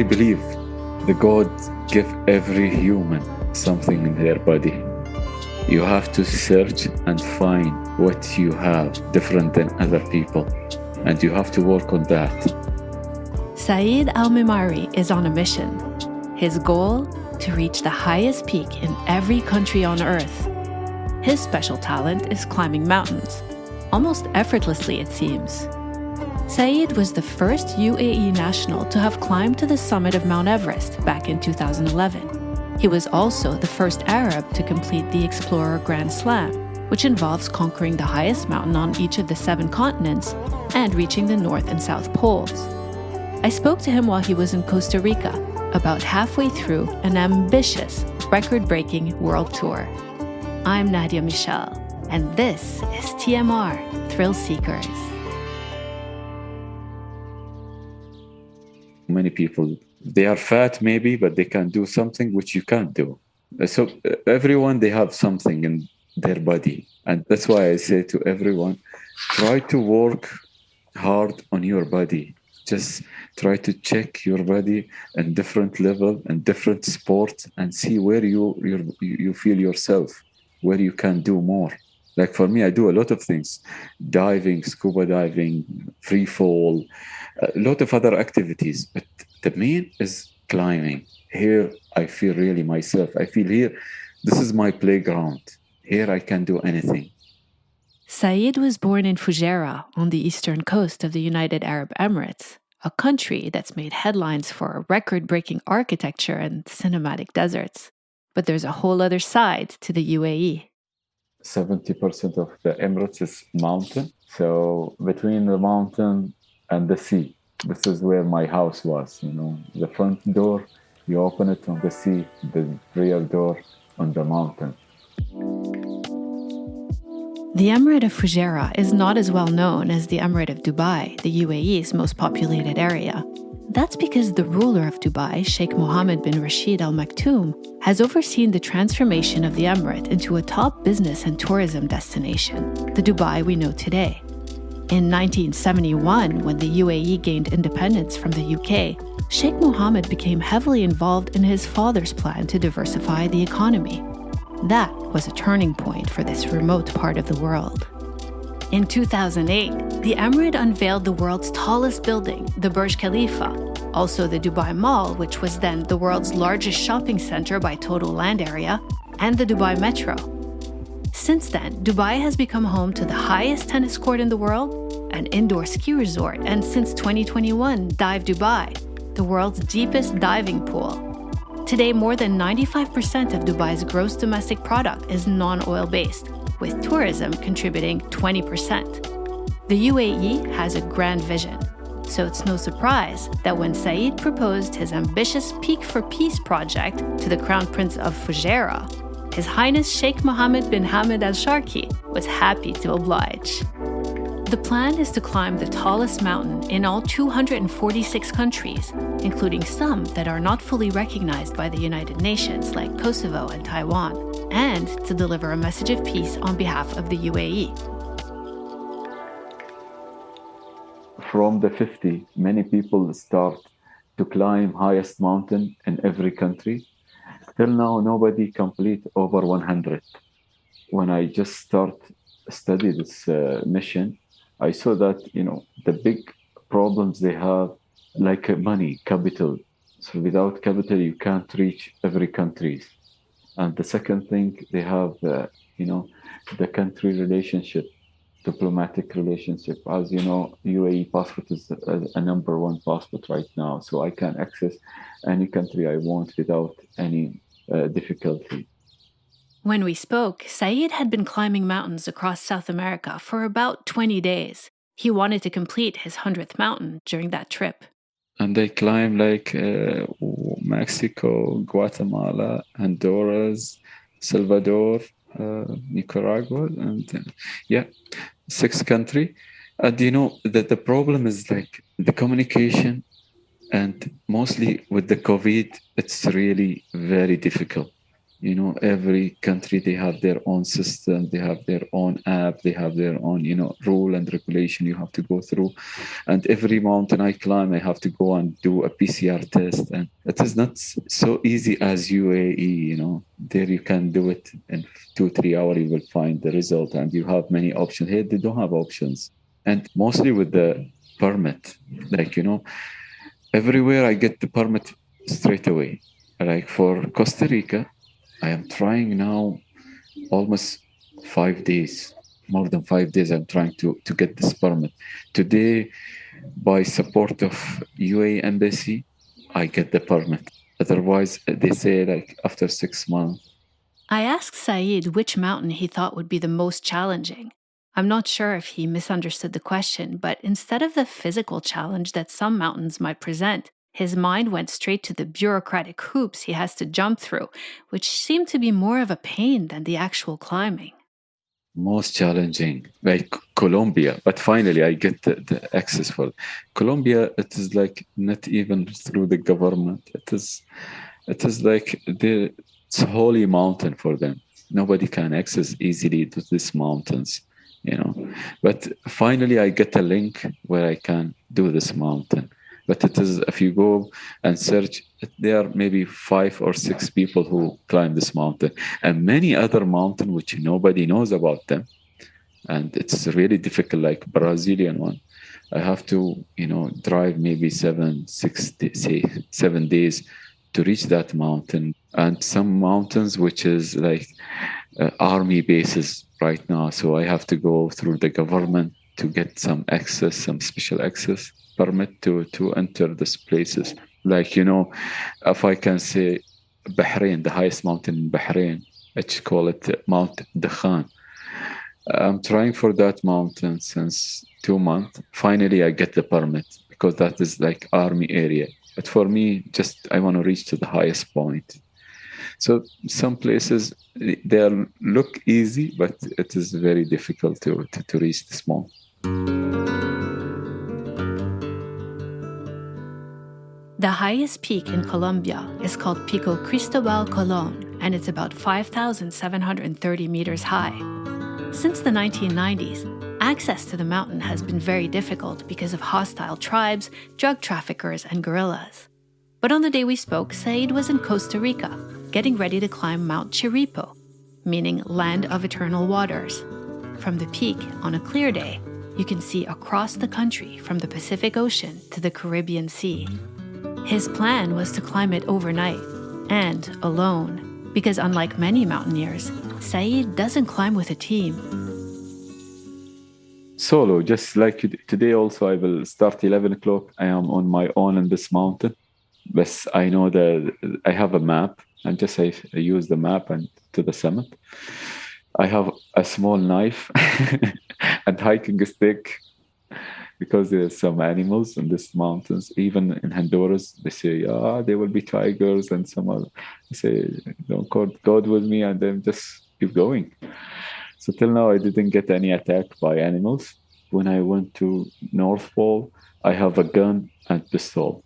I believe the God give every human something in their body. You have to search and find what you have different than other people, and you have to work on that. Saeed Al-Mimari is on a mission. His goal, to reach the highest peak in every country on Earth. His special talent is climbing mountains, almost effortlessly it seems. Saeed was the first UAE national to have climbed to the summit of Mount Everest back in 2011. He was also the first Arab to complete the Explorer Grand Slam, which involves conquering the highest mountain on each of the 7 continents and reaching the North and South Poles. I spoke to him while he was in Costa Rica, about halfway through an ambitious, record-breaking world tour. I'm Nadia Michel, and this is TMR Thrill Seekers. Many people, they are fat maybe, but they can do something which you can't do. So everyone, they have something in their body. And that's why I say to everyone, try to work hard on your body. Just try to check your body in different level and different sports and see where you feel yourself, where you can do more. Like for me, I do a lot of things: diving, scuba diving, free fall, a lot of other activities. But the main is climbing. Here, I feel really myself. I feel here, this is my playground. Here, I can do anything. Saeed was born in Fujairah on the eastern coast of the United Arab Emirates, a country that's made headlines for record-breaking architecture and cinematic deserts. But there's a whole other side to the UAE. 70% of the Emirates is mountain. So between the mountain and the sea, this is where my house was. The front door, you open it on the sea, the rear door on the mountain. The Emirate of Fujairah is not as well known as the Emirate of Dubai, the UAE's most populated area. That's because the ruler of Dubai, Sheikh Mohammed bin Rashid Al Maktoum, has overseen the transformation of the emirate into a top business and tourism destination, the Dubai we know today. In 1971, when the UAE gained independence from the UK, Sheikh Mohammed became heavily involved in his father's plan to diversify the economy. That was a turning point for this remote part of the world. In 2008, the Emirate unveiled the world's tallest building, the Burj Khalifa, also the Dubai Mall, which was then the world's largest shopping center by total land area, and the Dubai Metro. Since then, Dubai has become home to the highest tennis court in the world, an indoor ski resort, and since 2021, Dive Dubai, the world's deepest diving pool. Today, more than 95% of Dubai's gross domestic product is non-oil based, with tourism contributing 20%. The UAE has a grand vision, so it's no surprise that when Saeed proposed his ambitious Peak for Peace project to the Crown Prince of Fujairah, His Highness Sheikh Mohammed bin Hamad Al Sharqi was happy to oblige. The plan is to climb the tallest mountain in all 246 countries, including some that are not fully recognized by the United Nations like Kosovo and Taiwan, and to deliver a message of peace on behalf of the UAE. From the 50, many people start to climb highest mountain in every country. Till now, nobody complete over 100. When I just study this mission, I saw that, the big problems they have, like money, capital. So without capital, you can't reach every country. And the second thing, they have, the country relationship, diplomatic relationship. As you know, UAE passport is a number 1 passport right now. So I can access any country I want without any difficulty. When we spoke, Saeed had been climbing mountains across South America for about 20 days. He wanted to complete his 100th mountain during that trip. And they climb like Mexico, Guatemala, Honduras, Salvador, Nicaragua, and 6 countries. And that the problem is like the communication, and mostly with the COVID, it's really very difficult. You know, every country, they have their own system, they have their own app, they have their own, you know, rule and regulation you have to go through. And every mountain I climb, I have to go and do a PCR test. And it is not so easy as UAE, you know. There you can do it in 2-3 hours, you will find the result, and you have many options. Here, they don't have options. And mostly with the permit, like, you know, everywhere I get the permit straight away. Like for Costa Rica, I am trying now almost 5 days, more than 5 days. I'm trying to get this permit. Today, by support of UAE embassy, I get the permit. Otherwise, they say like after 6 months. I asked Saeed which mountain he thought would be the most challenging. I'm not sure if he misunderstood the question, but instead of the physical challenge that some mountains might present, his mind went straight to the bureaucratic hoops he has to jump through, which seemed to be more of a pain than the actual climbing. Most challenging, like Colombia, but finally I get the access for it. Colombia. It is like not even through the government. It is like it's a holy mountain for them. Nobody can access easily to these mountains, you know. But finally I get a link where I can do this mountain. But it is, if you go and search, there are maybe 5 or 6 people who climb this mountain, and many other mountains which nobody knows about them. And it's really difficult, like Brazilian one. I have to, you know, drive maybe 7 days to reach that mountain. And some mountains which is like army bases right now. So I have to go through the government to get some access, some special access permit to enter these places. Like, you know, if I can say Bahrain, the highest mountain in Bahrain, let's call it Mount Dakhan. I'm trying for that mountain since 2 months. Finally, I get the permit because that is like army area. But for me, just I want to reach to the highest point. So some places, they look easy, but it is very difficult to reach this mountain. The highest peak in Colombia is called Pico Cristobal Colón, and it's about 5,730 meters high. Since the 1990s, access to the mountain has been very difficult because of hostile tribes, drug traffickers, and guerrillas. But on the day we spoke, Saeed was in Costa Rica, getting ready to climb Mount Chirripó, meaning Land of Eternal Waters. From the peak, on a clear day, you can see across the country from the Pacific Ocean to the Caribbean Sea. His plan was to climb it overnight, and alone, because unlike many mountaineers, Saeed doesn't climb with a team. Solo, just like today also, I will start 11 o'clock. I am on my own in this mountain. But I know that I have a map, and just I use the map and to the summit. I have a small knife and hiking stick, because there's some animals in these mountains. Even in Honduras, they say, there will be tigers, and some other. They say, don't call God with me, and then just keep going. So till now, I didn't get any attack by animals. When I went to North Pole, I have a gun and pistol.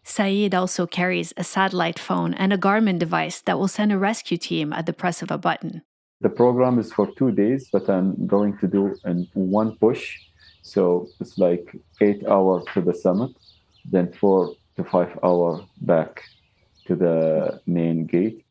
Saeed also carries a satellite phone and a Garmin device that will send a rescue team at the press of a button. The program is for 2 days, but I'm going to do in one push. So it's like 8 hours to the summit, then 4 to 5 hours back to the main gate.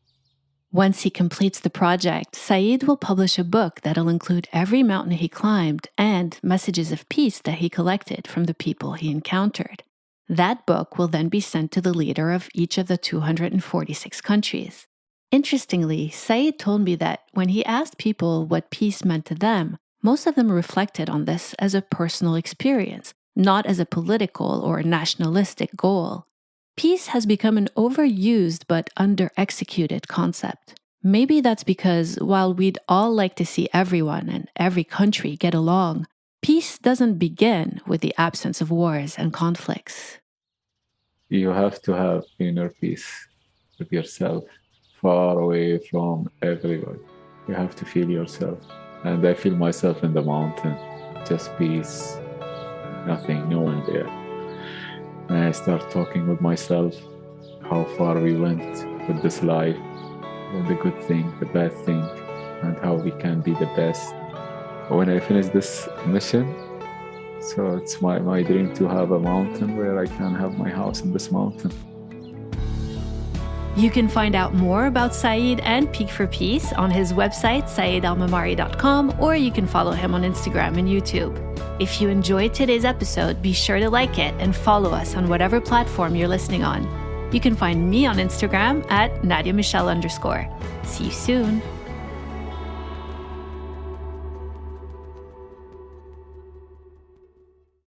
Once he completes the project, Saeed will publish a book that'll include every mountain he climbed and messages of peace that he collected from the people he encountered. That book will then be sent to the leader of each of the 246 countries. Interestingly, Saeed told me that when he asked people what peace meant to them, most of them reflected on this as a personal experience, not as a political or nationalistic goal. Peace has become an overused but under-executed concept. Maybe that's because while we'd all like to see everyone and every country get along, peace doesn't begin with the absence of wars and conflicts. You have to have inner peace with yourself, far away from everyone. You have to feel yourself. And I feel myself in the mountain, just peace, nothing, no one there. And I start talking with myself, how far we went with this life. the good thing, the bad thing, and how we can be the best. When I finish this mission, so it's my dream to have a mountain where I can have my house in this mountain. You can find out more about Saeed and Peak for Peace on his website, saeedalmamari.com, or you can follow him on Instagram and YouTube. If you enjoyed today's episode, be sure to like it and follow us on whatever platform you're listening on. You can find me on Instagram at @NadiaMichelle_. See you soon.